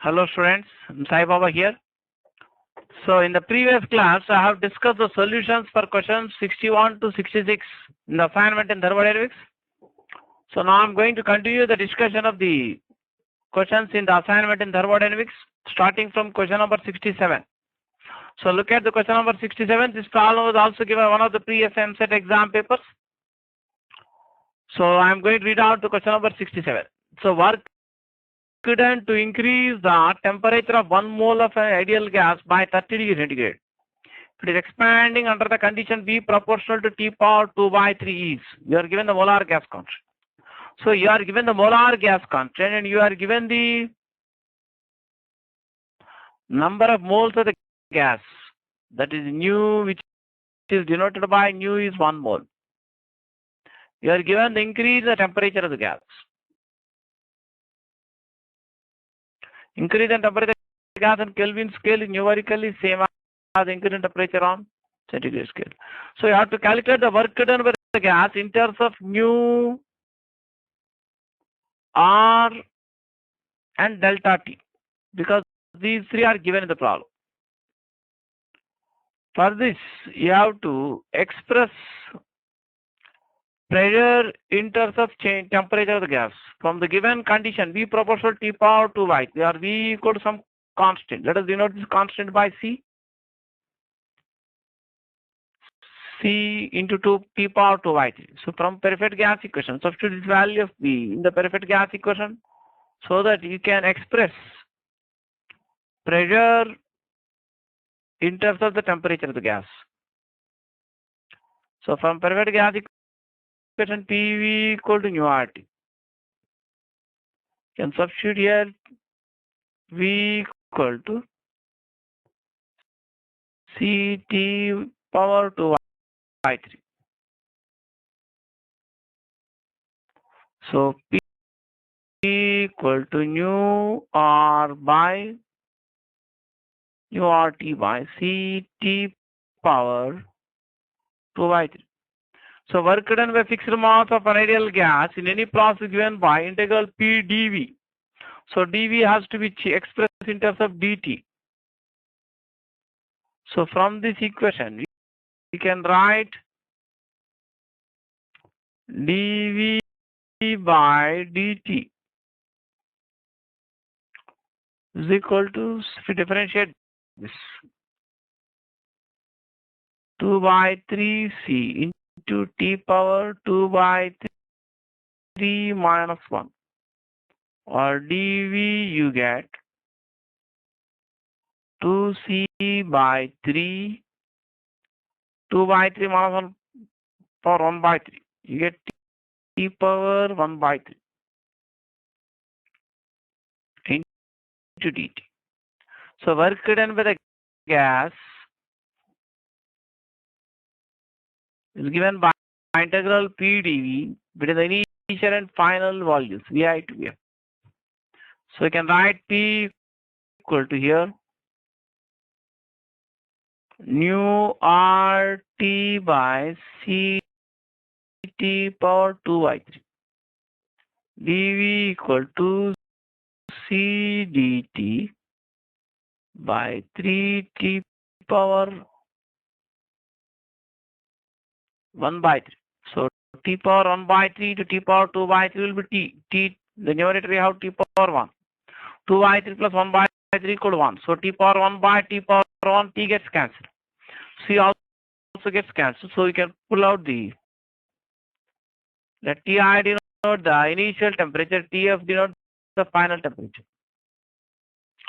Hello students, I'm Sai Baba here. So in the previous class, I have discussed the solutions for questions 61 to 66 in the assignment in thermodynamics. So now I'm going to continue the discussion of the questions in the assignment in thermodynamics, starting from question number 67. So look at the question number 67. This problem was also given one of the previous MSET exam papers. So I'm going to read out the question number 67. So work done to increase the temperature of 1 mole of an ideal gas by 30 degrees centigrade. It is expanding under the condition V proportional to T power 2 by 3 is. You are given the molar gas constant. So you are given the molar gas constant and you are given the number of moles of the gas. That is nu, which is denoted by nu is 1 mole. You are given the increase in the temperature of the gas. Increase in temperature of the gas on Kelvin scale is numerically same as increase in temperature on centigrade scale. So you have to calculate the work done by the gas in terms of nu, R, and delta T, because these three are given in the problem. For this, you have to express pressure in terms of change temperature of the gas from the given condition V proportional T power 2 by, where V equal to some constant. Let us denote this constant by C. C into 2 T power 2 by 3. So from perfect gas equation, substitute this value of V in the perfect gas equation so that you can express pressure in terms of the temperature of the gas. So from perfect gas equation, PV equal to nu RT. Can substitute here V equal to CT power 2 by 3. So P equal to nu R by nu RT by CT power 2 by 3. So work done by fixed mass of an ideal gas in any process given by integral P dV. So dV has to be expressed in terms of dt. So from this equation, we can write dV by dt is equal to, if we differentiate this, 2 by 3C into T power 2 by 3 minus 1. Or dV you get 2C by 3, 2 by 3 minus 1 power 1 by 3. You get T power 1 by 3 into dt. So work done by the gas is given by integral P dV between the initial and final volumes Vi to Vf. So you can write P equal to here nu RT by CT power 2 by 3. dV equal to C dt by 3T power 1 by 3. So T power 1 by 3 to T power 2 by 3 will be T. The numerator we have T power 1. 2 by 3 plus 1 by 3 equal to 1. So T power 1 by T power 1, T gets cancelled. C also gets cancelled. So you can pull out the Ti denote the initial temperature, Tf denote the final temperature.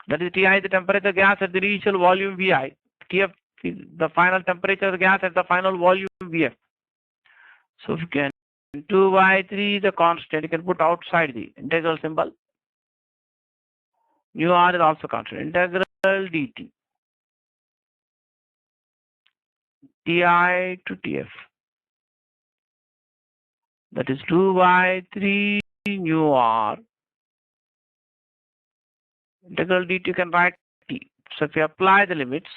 That is Ti is the temperature gas at the initial volume Vi. Tf is the final temperature of the gas at the final volume Vf. So if you can 2 by 3 the constant, you can put outside the integral symbol. Nu R is also constant. Integral dt. Ti to Tf. That is 2 by 3 nu R. Integral dt you can write T. So if you apply the limits,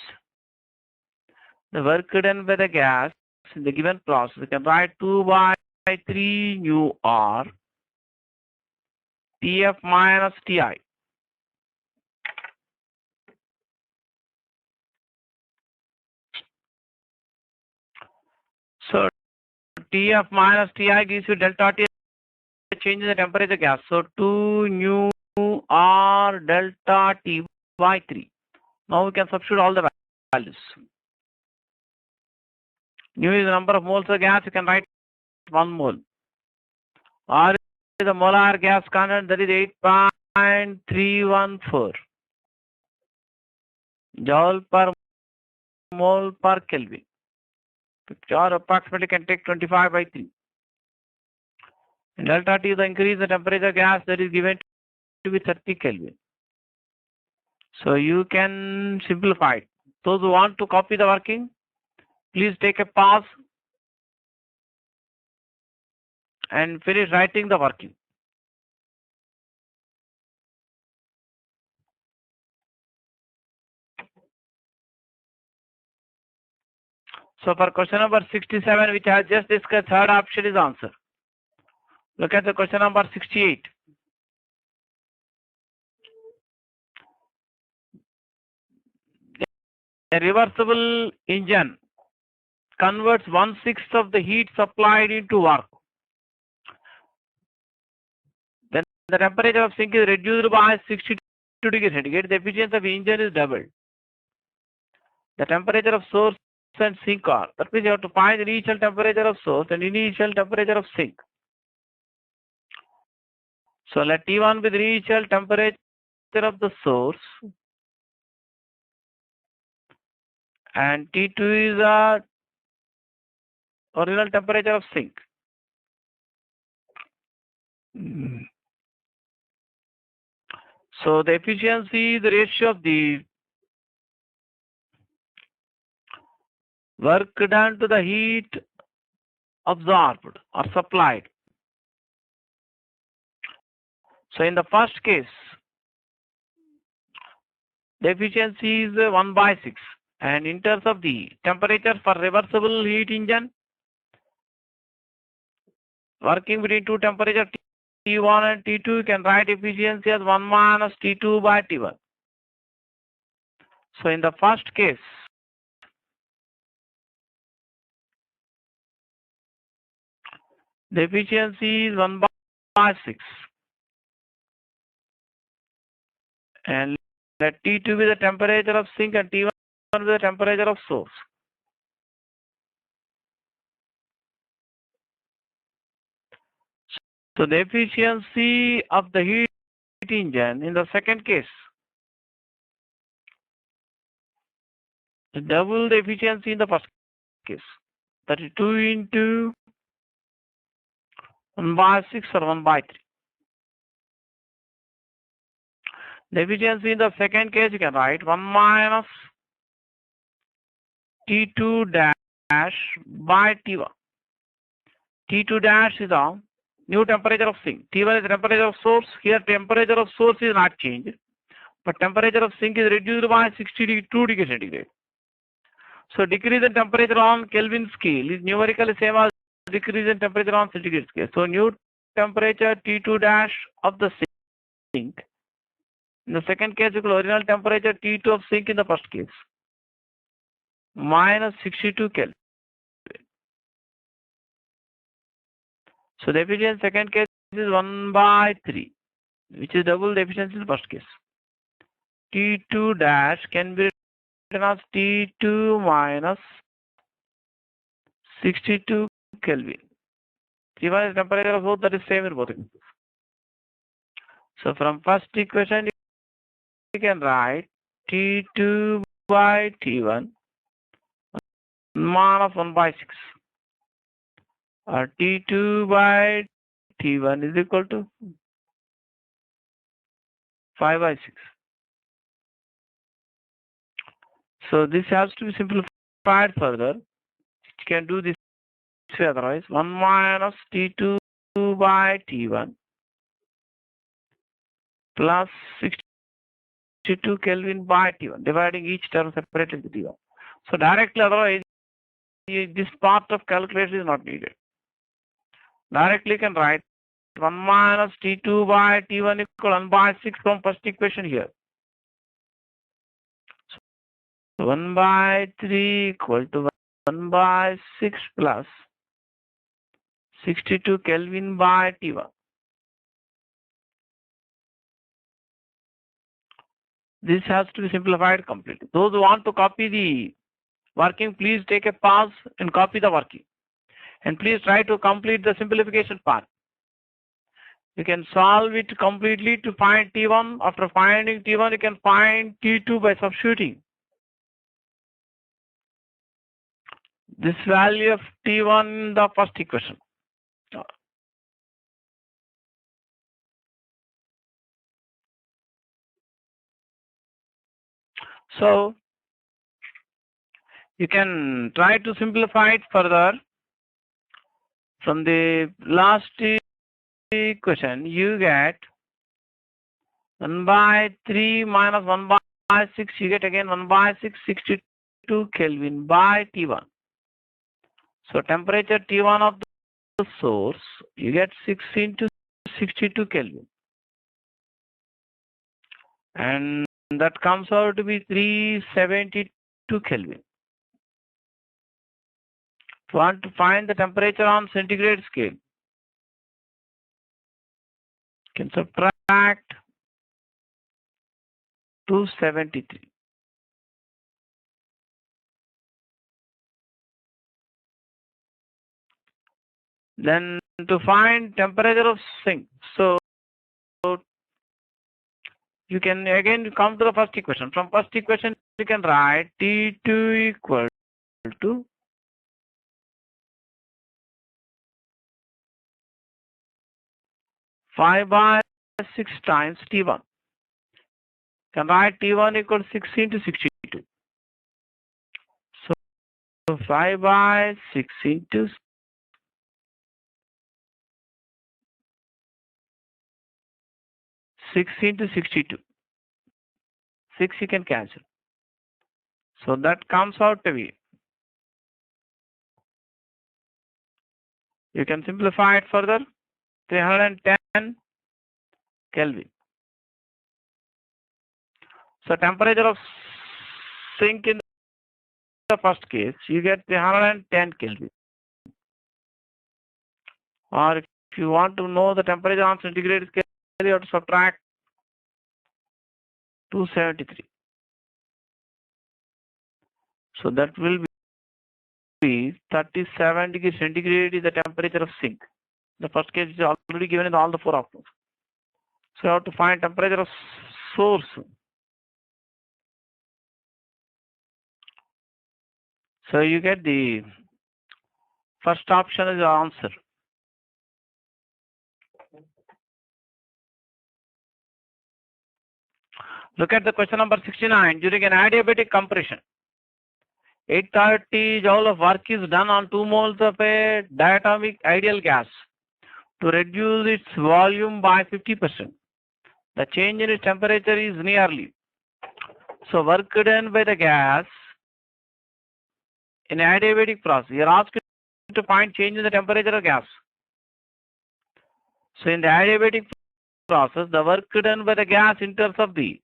the work done by the gas in the given process, you can write 2 by 3 nu R Tf minus Ti. Tf minus Ti gives you delta T, change in the temperature gas. So 2 nu R delta T by 3. Now we can substitute all the values. Nu is the number of moles of gas, you can write 1 mole. R is the molar gas content, that is 8.314 joule per mole per Kelvin. Or approximately can take 25 by 3. And delta T is the increase the temperature gas, that is given to be 30 Kelvin. So you can simplify it. Those who want to copy the working, please take a pause and finish writing the working. So for question number 67, which I just discussed, third option is answer. Look at the question number 68. A reversible engine converts 1/6 of the heat supplied into work. Then the temperature of sink is reduced by 62 degrees centigrade. The efficiency of the engine is doubled. The temperature of source and sink are. That means you have to find the initial temperature of source and initial temperature of sink. So let T1 be the initial temperature of the source and T2 is the original temperature of sink. So the efficiency is the ratio of the work done to the heat absorbed or supplied. So in the first case, the efficiency is 1/6. And in terms of the temperature for reversible heat engine, working between two temperatures T1 and T2, you can write efficiency as 1 minus T2 by T1. So in the first case, the efficiency is 1/6. And let T2 be the temperature of sink and T1 be the temperature of source. So the efficiency of the heat engine in the second case, double the efficiency in the first case. That is 2 into 1/6 or 1/3. The efficiency in the second case, you can write 1 minus T2 dash by T1. T2 dash is the new temperature of sink. T1 is the temperature of source. Here temperature of source is not changed, but temperature of sink is reduced by 62 degrees centigrade. So decrease in temperature on Kelvin scale is numerically same as decrease in temperature on centigrade scale. So new temperature T2 dash of the sink. In the second case, equal original temperature T2 of sink in the first case. Minus 62 Kelvin. So the efficiency in second case is 1/3, which is double the efficiency in the first case. T2 dash can be written as T2 minus 62 Kelvin. T1 is temperature of both, that is same in both. So from first equation, you can write T2 by T1 minus 1/6. Or T2 by T1 is equal to 5/6. So this has to be simplified further. You can do this way otherwise. 1 minus T2 by T1 plus 62 Kelvin by T1, dividing each term separately with T1. So directly otherwise, this part of calculation is not needed. Directly you can write 1 minus T2 by T1 equal 1/6 from first equation here. So 1/3 equal to 1/6 plus 62 Kelvin by T1. This has to be simplified completely. Those who want to copy the working, please take a pause and copy the working. And please try to complete the simplification part. You can solve it completely to find T1. After finding T1, you can find T2 by substituting this value of T1 in the first equation. So you can try to simplify it further. From the last equation, you get 1 by 3 minus 1 by 6. You get again 1 by 6, 62 Kelvin by T1. So temperature T1 of the source, you get 6 into 62 Kelvin. And that comes out to be 372 Kelvin. If you want to find the temperature on centigrade scale, you can subtract 273. Then to find temperature of sink, so you can again come to the first equation. From first equation, you can write T2 equal to 5 by 6 times T1. You can write T1 equal to 6 into 62. So 5 by 6 into 6 into 62. 6 you can cancel. So that comes out to be. You can simplify it further. 310 Kelvin. So temperature of sink in the first case, you get 310 Kelvin. Or if you want to know the temperature on centigrade scale, you have to subtract 273. So that will be 37 degrees centigrade is the temperature of sink. The first case is already given in all the 4 options. So you have to find temperature of source. So you get the first option is the answer. Look at the question number 69. During an adiabatic compression, 830 joule of work is done on 2 moles of a diatomic ideal gas to reduce its volume by 50%. The change in its temperature is nearly. So work done by the gas in adiabatic process. You are asked to find change in the temperature of gas. So in the adiabatic process, the work done by the gas in terms of the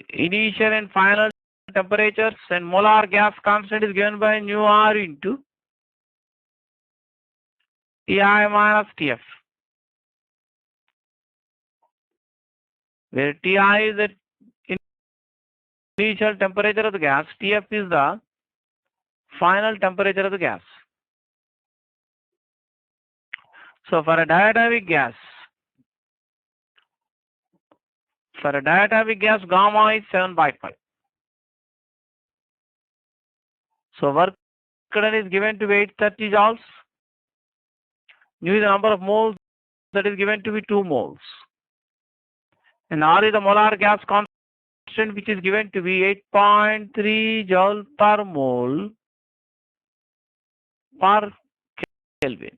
initial and final temperatures and molar gas constant is given by nu R into Ti minus Tf, where Ti is the initial temperature of the gas, Tf is the final temperature of the gas. So for a diatomic gas, gamma is 7 by 5. So work done is given to be 830 joules. Nu is the number of moles that is given to be 2 moles. And R is the molar gas constant which is given to be 8.3 joule per mole per Kelvin.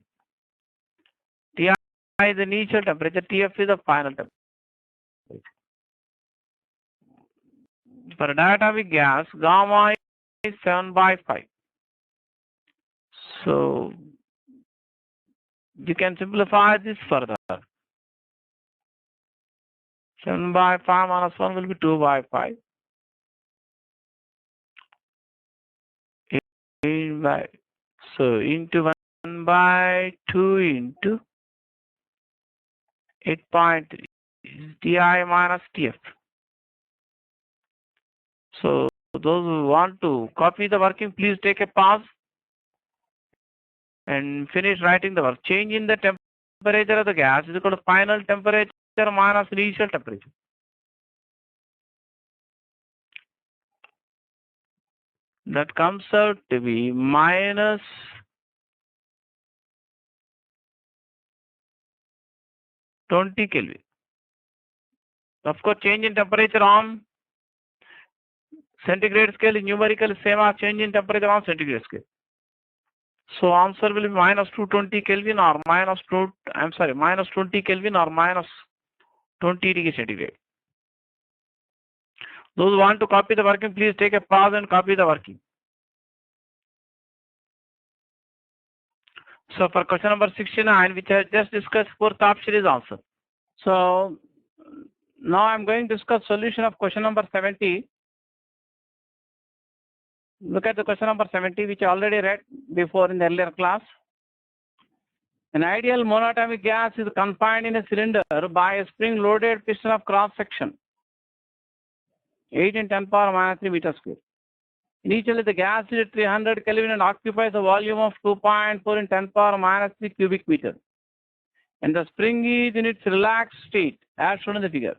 Ti is the initial temperature, Tf is the final temperature. For a diatomic gas, gamma is 7 by 5. So you can simplify this further. 7 by 5 minus 1 will be 2 by 5. 8 by So into 1 by 2 into 8.3 is Ti minus Tf. So those who want to copy the working, please take a pause and finish writing the work. Change in the temperature of the gas is equal to final temperature minus initial temperature. That comes out to be minus -20 Kelvin. Of course, change in temperature on centigrade scale is numerical same as change in temperature on centigrade scale. So answer will be minus 220 Kelvin or minus 20 Kelvin or minus 20 degree centigrade. Those who want to copy the working, please take a pause and copy the working. So for question number 69, which I just discussed, fourth option is answer. So now I'm going to discuss solution of question number 70. Look at the question number 70, which I already read before in the earlier class. An ideal monatomic gas is confined in a cylinder by a spring-loaded piston of cross-section 8 in 10 power minus 3 meters square. Initially, the gas is at 300 Kelvin and occupies a volume of 2.4 in 10 power minus 3 cubic meter. And the spring is in its relaxed state, as shown in the figure.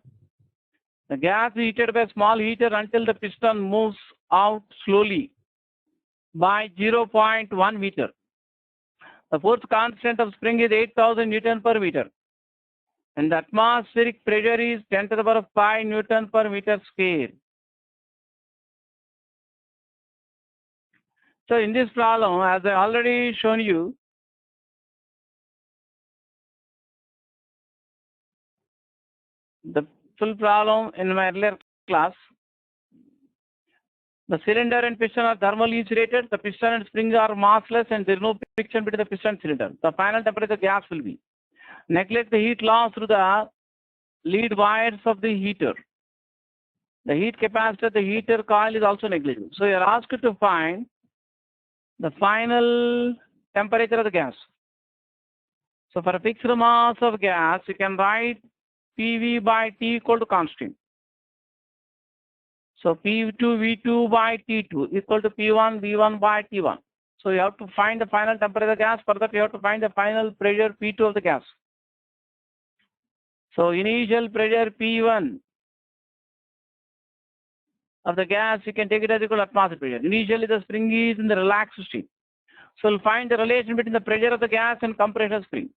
The gas is heated by a small heater until the piston moves out slowly by 0.1 meter. The force constant of spring is 8,000 Newton per meter. And the atmospheric pressure is 10 to the power of 5 Newton per meter square. So in this problem, as I already shown you, the full problem in my earlier class, the cylinder and piston are thermally insulated, the piston and springs are massless, and there is no friction between the piston and cylinder. The final temperature of the gas will be. Neglect the heat loss through the lead wires of the heater. The heat capacity of the heater coil is also negligible. So you are asked to find the final temperature of the gas. So for a fixed mass of gas, you can write PV by T equal to constant. So P2 V2 by T2 equal to P1 V1 by T1. So you have to find the final temperature of the gas. For that, you have to find the final pressure P2 of the gas. So initial pressure P1 of the gas, you can take it as equal to atmospheric pressure. Initially, the spring is in the relaxed state. So we'll find the relation between the pressure of the gas and compression spring.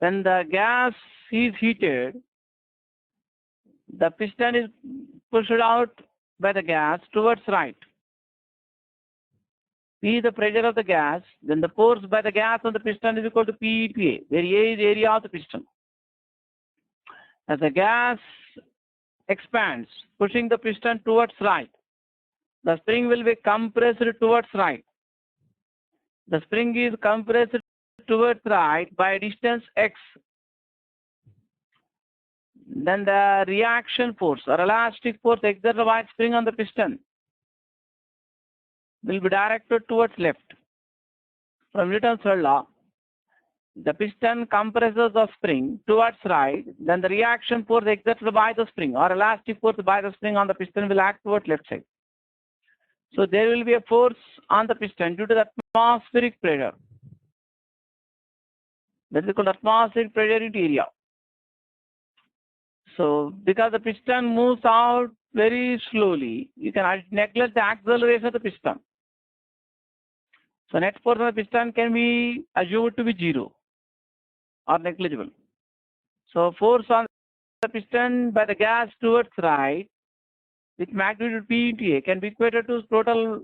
When the gas is heated, the piston is pushed out by the gas towards right. P is the pressure of the gas, then the force by the gas on the piston is equal to P into A, where A is the area of the piston. As the gas expands, pushing the piston towards right, the spring will be compressed towards right. The spring is compressed towards right by a distance x. Then the reaction force or elastic force exerted by spring on the piston will be directed towards left. From Newton's third law, the piston compresses the spring towards right, then the reaction force exerted by the spring or elastic force by the spring on the piston will act towards left side. So there will be a force on the piston due to the atmospheric pressure. That is called atmospheric pressure into area. So because the piston moves out very slowly, you can neglect the acceleration of the piston. So net force on the piston can be assumed to be 0 or negligible. So force on the piston by the gas towards right with magnitude P into A can be equated to total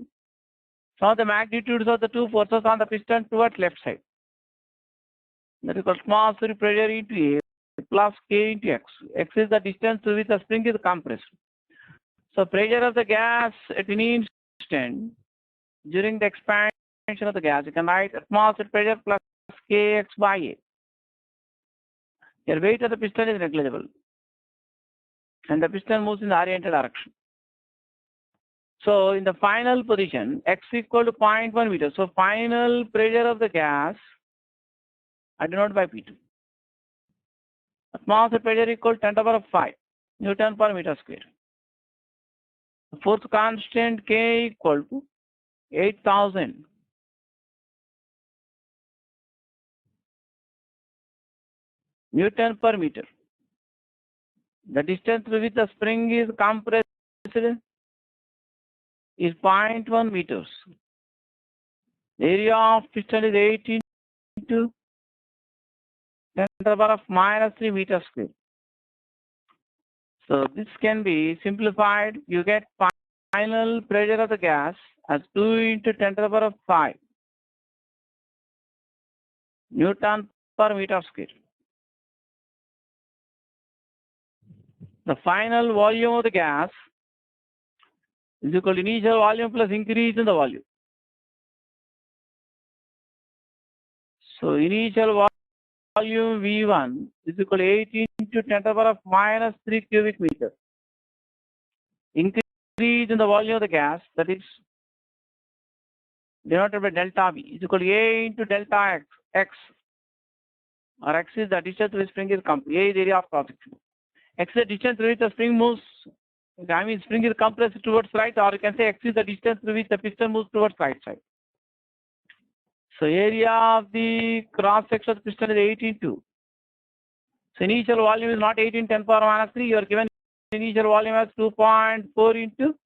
sum of the magnitudes of the two forces on the piston towards left side. That is called atmospheric pressure into A plus K into X. X is the distance to which the spring is compressed. So pressure of the gas at any instant during the expansion of the gas, you can write atmospheric pressure plus Kx by A. Your weight of the piston is negligible and the piston moves in the oriented direction. So in the final position, x equal to 0.1 meter. So final pressure of the gas, I denote by P2. Atmospheric pressure equal to 10 to the power of 5 Newton per meter square. The force constant K equal to 8,000 Newton per meter. The distance through which the spring is compressed is 0.1 meters. The area of piston is 8 into 10 to the power of -3 meters square. So this can be simplified. You get final pressure of the gas as 2 into 10 to the power of 5 Newton per meter square. The final volume of the gas is equal to initial volume plus increase in the volume. So initial volume V1 is equal to 8 into 10 to the power of -3 cubic meter. Increase in the volume of the gas, that is denoted by delta V, is equal to A into delta X, or X is the distance through which spring is compressed. A is the area of cross section. X is the distance through which the spring moves. I mean, spring is compressed towards right, or you can say X is the distance through which the piston moves towards right side. So area of the cross section of the piston is 8 into. So initial volume is not 8 into 10 power -3. You are given initial volume as 2.4 into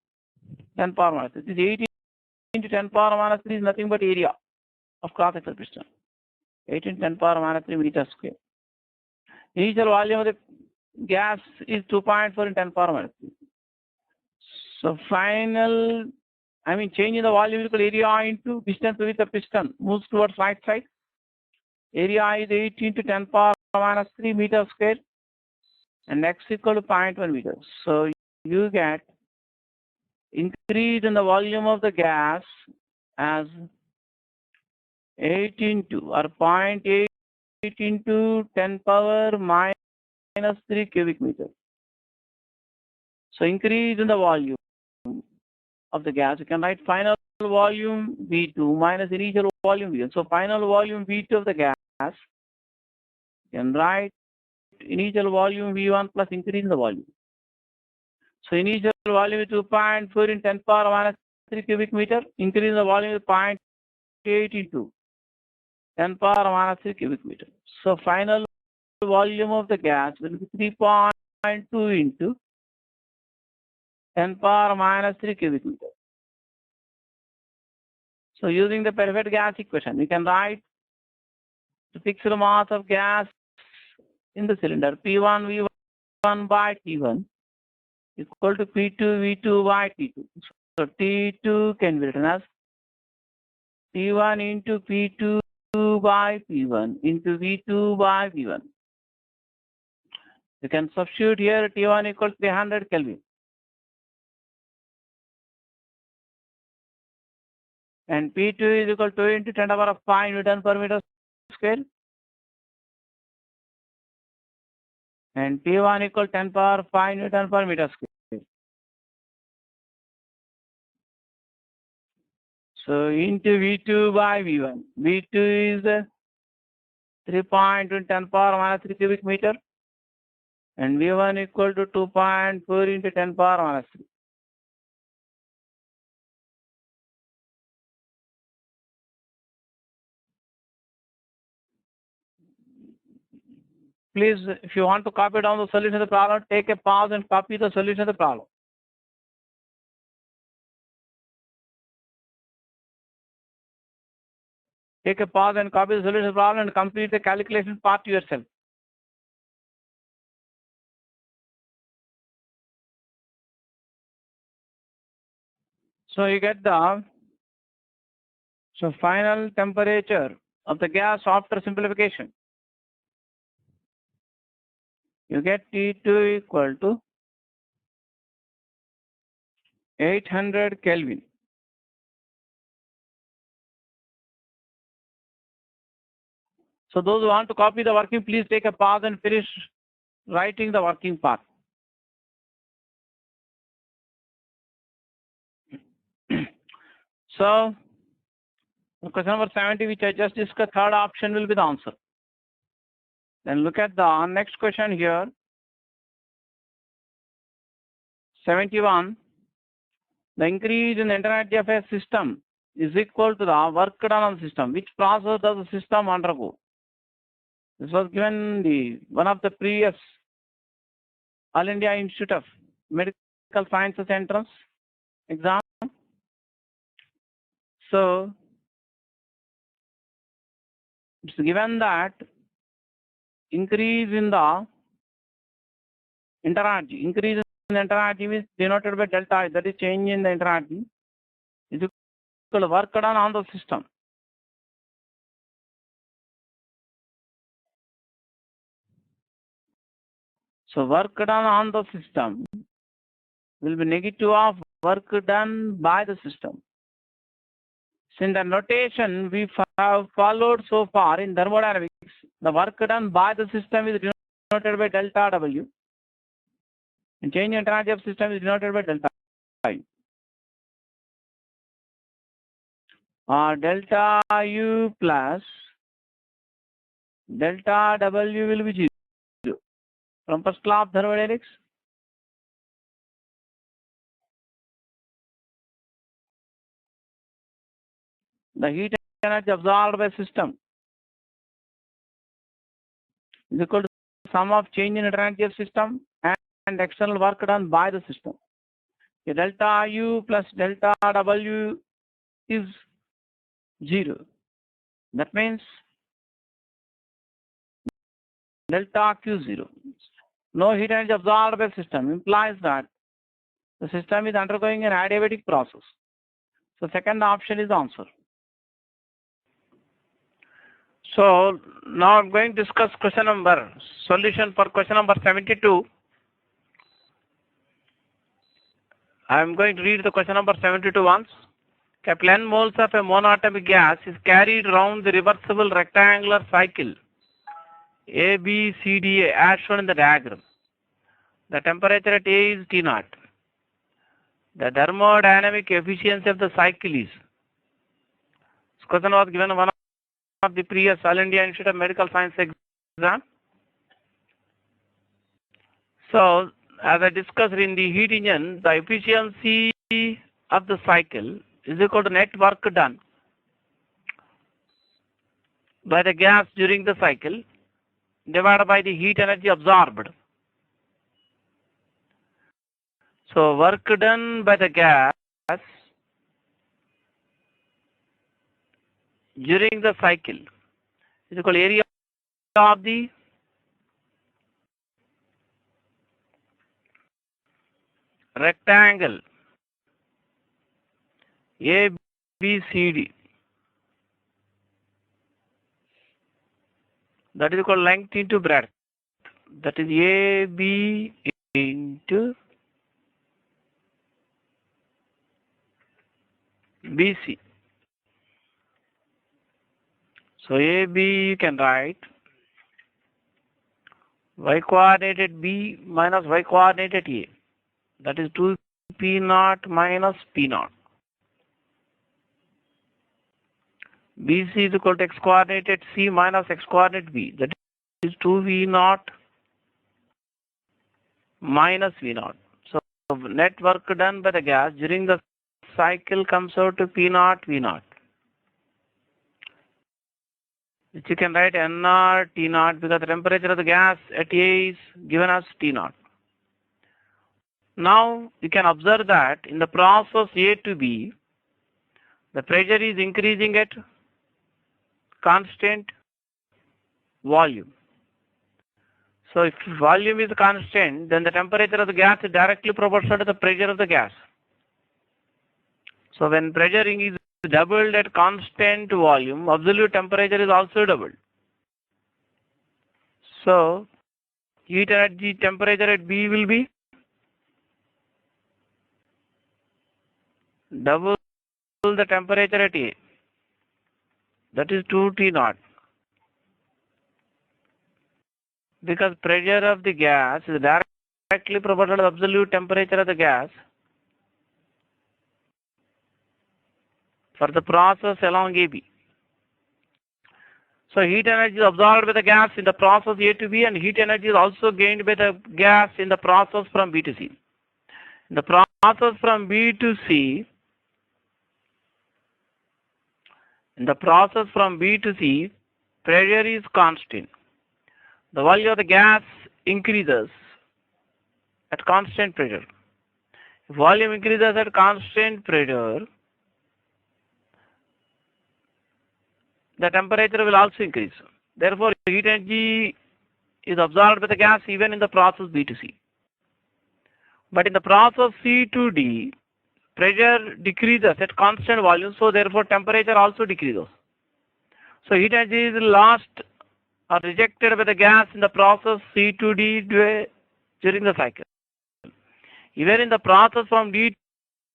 10 power -3. This is 8 into 10 power -3 is nothing but area of cross section piston. 8 into 10 power -3 meters square. Initial volume of the gas is 2.4 into 10 power -3. So final, change in the volume is equal to area into distance with the piston moves towards right side. Area is 8 into 10 power -3 meters square, and x equal to 0.1 meters. So you get increase in the volume of the gas as 8 into or 0.8 into 10 power -3 cubic meter. So increase in the volume of the gas. You can write final volume V2 minus initial volume V1. So final volume V2 of the gas, you can write initial volume V1 plus increase in the volume. So initial volume is 2.4 in 10 power -3 cubic meter. Increase in the volume is 0.8 into 10 power -3 cubic meter. So final volume of the gas will be 3.2 into 10 power -3 cubic meter. So using the perfect gas equation, we can write the fixed mass of gas in the cylinder P1 V1 by T1 equal to P2 V2 by T2. So T2 can be written as T1 into P2 by P1 into V2 by V1. You can substitute here T1 equals 300 Kelvin. And P2 is equal to 2 into 10 to the power of 5 Newton per meter square. And P1 equal to 10 power 5 Newton per meter square. So into V2 by V1. V2 is 3.10 power -3 cubic meter. And V1 equal to 2.4 into 10 power -3. Please, if you want to copy down the solution of the problem, take a pause and copy the solution of the problem. Take a pause and copy the solution of the problem and complete the calculation part yourself. So you get the final temperature of the gas after simplification. You get T2 equal to 800 Kelvin. So those who want to copy the working, please take a pause and finish writing the working part. So, question number 70, which I just discussed, third option will be the answer. Then look at the next question here. 71. The increase in the energy of a system is equal to the work done on the system. Which process does the system undergo? This was given the one of the previous All India Institute of Medical Sciences entrance exam. So it's given that increase in the interenergy, increase in the interenergy is denoted by delta I, that is change in the interenergy, is equal to work done on the system. So work done on the system will be negative of work done by the system. Since the notation we have followed so far in thermodynamics, the work done by the system is denoted by delta W, and change in energy of system is denoted by delta I. Delta U plus delta W will be 0. From first law of thermodynamics, the heat energy absorbed by system is equal to sum of change in energy of system and external work done by the system. Delta U plus delta W is 0. That means delta Q 0. No heat energy absorbed by system implies that the system is undergoing an adiabatic process. So second option is the answer. So now I'm going to discuss solution for question number 72. I'm going to read the question number 72 once. Capital N moles of a monoatomic gas is carried round the reversible rectangular cycle ABCDA as shown in the diagram. The temperature at A is T0. The thermodynamic efficiency of the cycle is. This question was given one of the previous All India Institute of Medical Sciences exam. So, as I discussed in the heat engine, the efficiency of the cycle is equal to net work done by the gas during the cycle divided by the heat energy absorbed. So, work done by the gas during the cycle is equal to area of the rectangle ABCD, that is equal to length into breadth, that is AB into BC. So AB you can write y coordinated B minus y coordinated A, that is 2P0 minus P0. BC is equal to x coordinated C minus x coordinate B, that is 2V0 minus V0. So net work done by the gas during the cycle comes out to P0 V0, which you can write N0 T0 because the temperature of the gas at A is given as T0. Now you can observe that in the process A to B, the pressure is increasing at constant volume. So if volume is constant, then the temperature of the gas is directly proportional to the pressure of the gas. So when pressure is doubled at constant volume, absolute temperature is also doubled. So heat energy temperature at B will be double the temperature at A, that is 2T0, because pressure of the gas is directly proportional to the absolute temperature of the gas. for the process along AB. So heat energy is absorbed by the gas in the process A to B, and heat energy is also gained by the gas in the process from B to C. In the process from B to C, pressure is constant. The volume of the gas increases at constant pressure. If volume increases at constant pressure, the temperature will also increase. Therefore, heat energy is absorbed by the gas even in the process B to C. But in the process C to D, pressure decreases at constant volume, so therefore temperature also decreases. So heat energy is lost or rejected by the gas in the process C to D during the cycle. Even in the process from D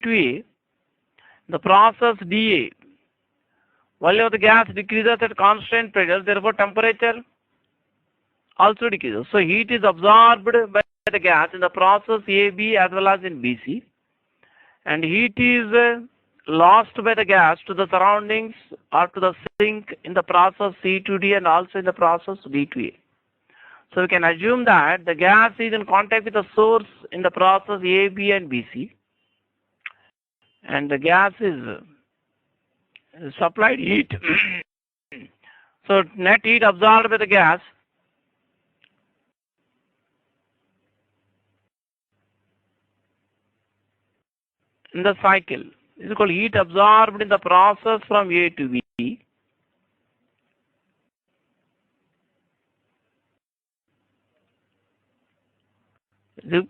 to A, the process DA, volume of the gas decreases at constant pressure, therefore temperature also decreases. So heat is absorbed by the gas in the process AB as well as in BC, and heat is lost by the gas to the surroundings or to the sink in the process C to D and also in the process D to A. So we can assume that the gas is in contact with the source in the process A, B and BC, and the gas is supplied heat. So net heat absorbed by the gas in the cycle is called heat absorbed in the process from A to B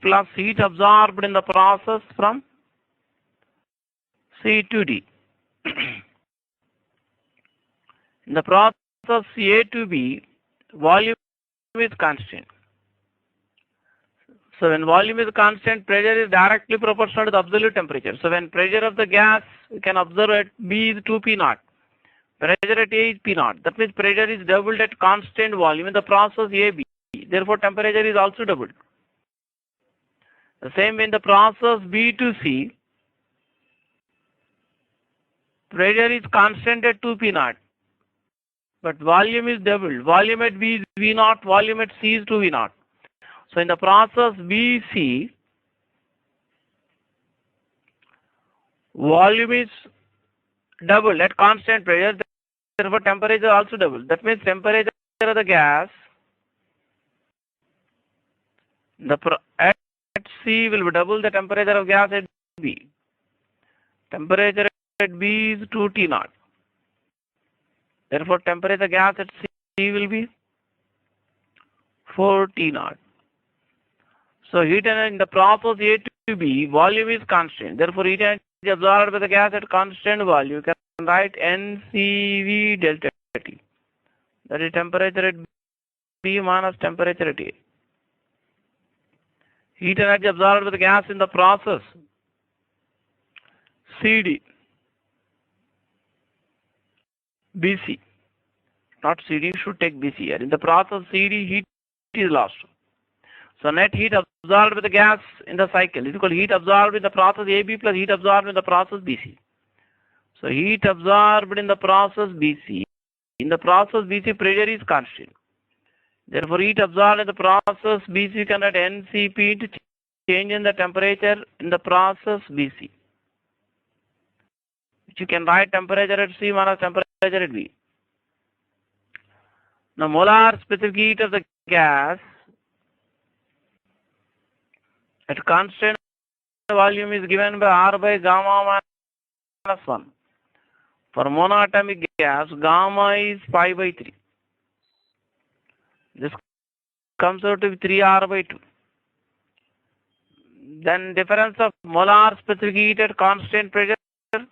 plus heat absorbed in the process from C to D. In the process A to B, volume is constant. So when volume is constant, pressure is directly proportional to the absolute temperature. So when pressure of the gas, we can observe at B is 2P naught. Pressure at A is P naught. That means pressure is doubled at constant volume in the process AB. Therefore, temperature is also doubled. The same way in the process B to C, pressure is constant at 2P naught, but volume is doubled. Volume at B is V naught, volume at C is 2V naught. So in the process BC, volume is doubled at constant pressure, therefore temperature also doubled. That means temperature of the gas at C will be double the temperature of gas at B. Temperature at B is 2T naught. Therefore temperature gas at C will be 4T naught. So heat energy in the process A to B, volume is constant. Therefore heat energy absorbed by the gas at constant volume. You can write NCV delta T. That is temperature at B minus temperature at A. Heat energy absorbed by the gas in the process CD, BC. Not CD, should take BC here. In the process CD, heat is lost. So net heat absorbed by the gas in the cycle is equal to heat absorbed in the process AB plus heat absorbed in the process BC. So heat absorbed in the process BC. In the process BC, pressure is constant. Therefore, heat absorbed in the process BC can write NCP to change in the temperature in the process BC, which you can write temperature at C minus temperature at B. Now, molar specific heat of the gas at constant volume is given by R by gamma minus 1. For monoatomic gas, gamma is pi by 3. This comes out to be 3R by 2. Then difference of molar specific heat at constant pressure and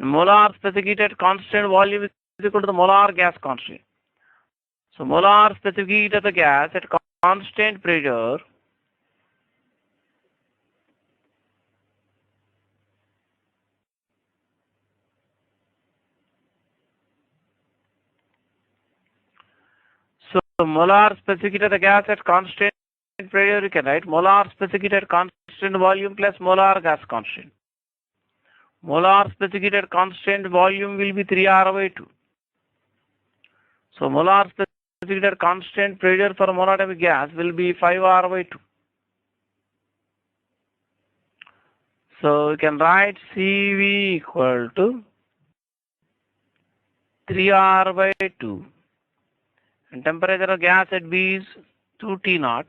molar specific heat at constant volume is equal to the molar gas constant. So molar specific heat of the gas at constant pressure molar specific heat of the gas at constant pressure, you can write molar specific heat at constant volume plus molar gas constant. molar specific heat at constant volume will be 3R/2. So molar specific heat at constant pressure for monatomic gas will be 5R/2. So we can write CV equal to 3R/2, and temperature of gas at B is 2 T0.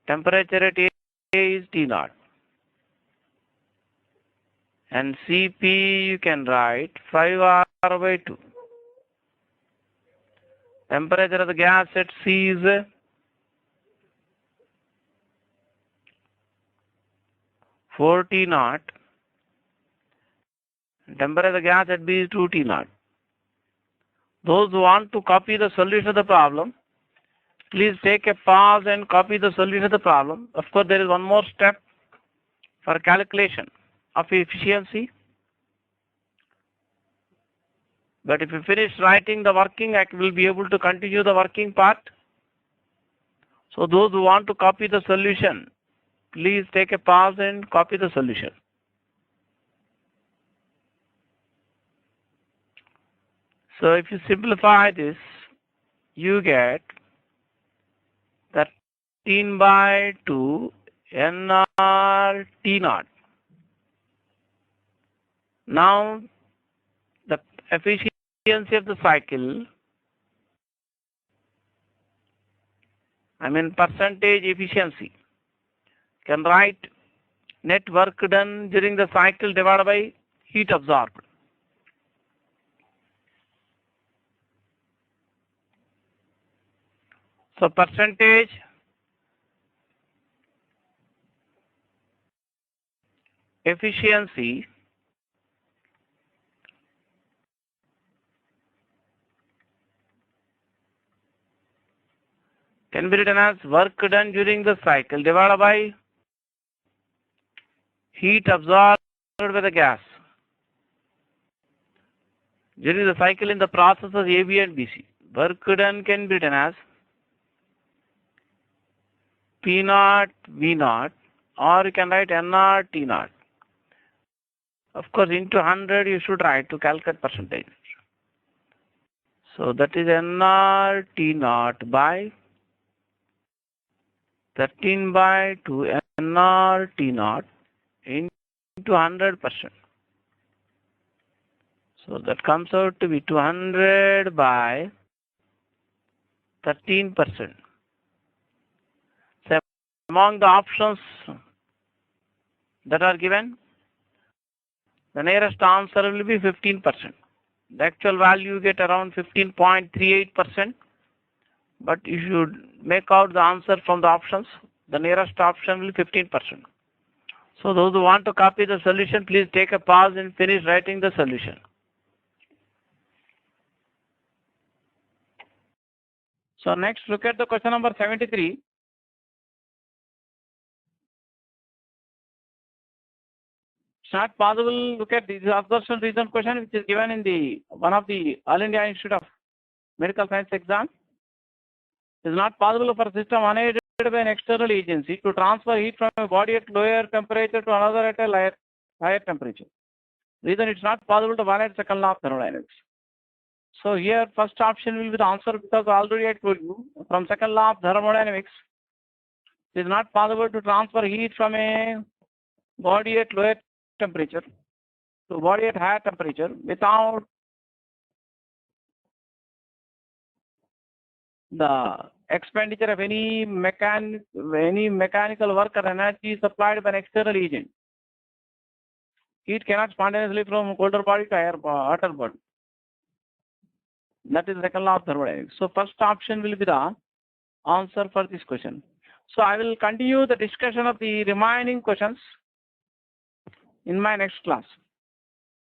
Temperature at A is T0. And Cp you can write 5R/2. Temperature of the gas at C is 4 T0. Temperature of the gas at B is 2 T0. Those who want to copy the solution of the problem, please take a pause and copy the solution of the problem. Of course, there is one more step for calculation of efficiency. But if you finish writing the working, I will be able to continue the working part. So those who want to copy the solution, please take a pause and copy the solution. So if you simplify this, you get 13/2 nR T0. Now the efficiency of the cycle, percentage efficiency, can write net work done during the cycle divided by heat absorbed. So percentage efficiency can be written as work done during the cycle divided by heat absorbed by the gas during the cycle in the processes AB and BC. Work done can be written as P0 V0, or you can write nR T0. Of course, into 100 you should write to calculate percentage. So that is nR T0 by 13/2 nR T0 into 100%. So that comes out to be 200 by 13%. So among the options that are given, the nearest answer will be 15%. The actual value you get around 15.38%. But if you make out the answer from the options, the nearest option will be 15%. So those who want to copy the solution, please take a pause and finish writing the solution. So next, look at the question number 73. It's not possible. Look at this observation reason question, which is given in the one of the All India Institute of Medical Science exam. It is not possible for a system unaided by an external agency to transfer heat from a body at lower temperature to another at a higher temperature. Reason, it's not possible to violate second law of thermodynamics. So here first option will be the answer, because already I told you from second law of thermodynamics, it is not possible to transfer heat from a body at lower temperature to body at higher temperature without the expenditure of any mechanical work or energy supplied by an external agent. Heat cannot spontaneously from colder body to hotter body. That is the second law of thermodynamics. So first option will be the answer for this question. So I will continue the discussion of the remaining questions in my next class.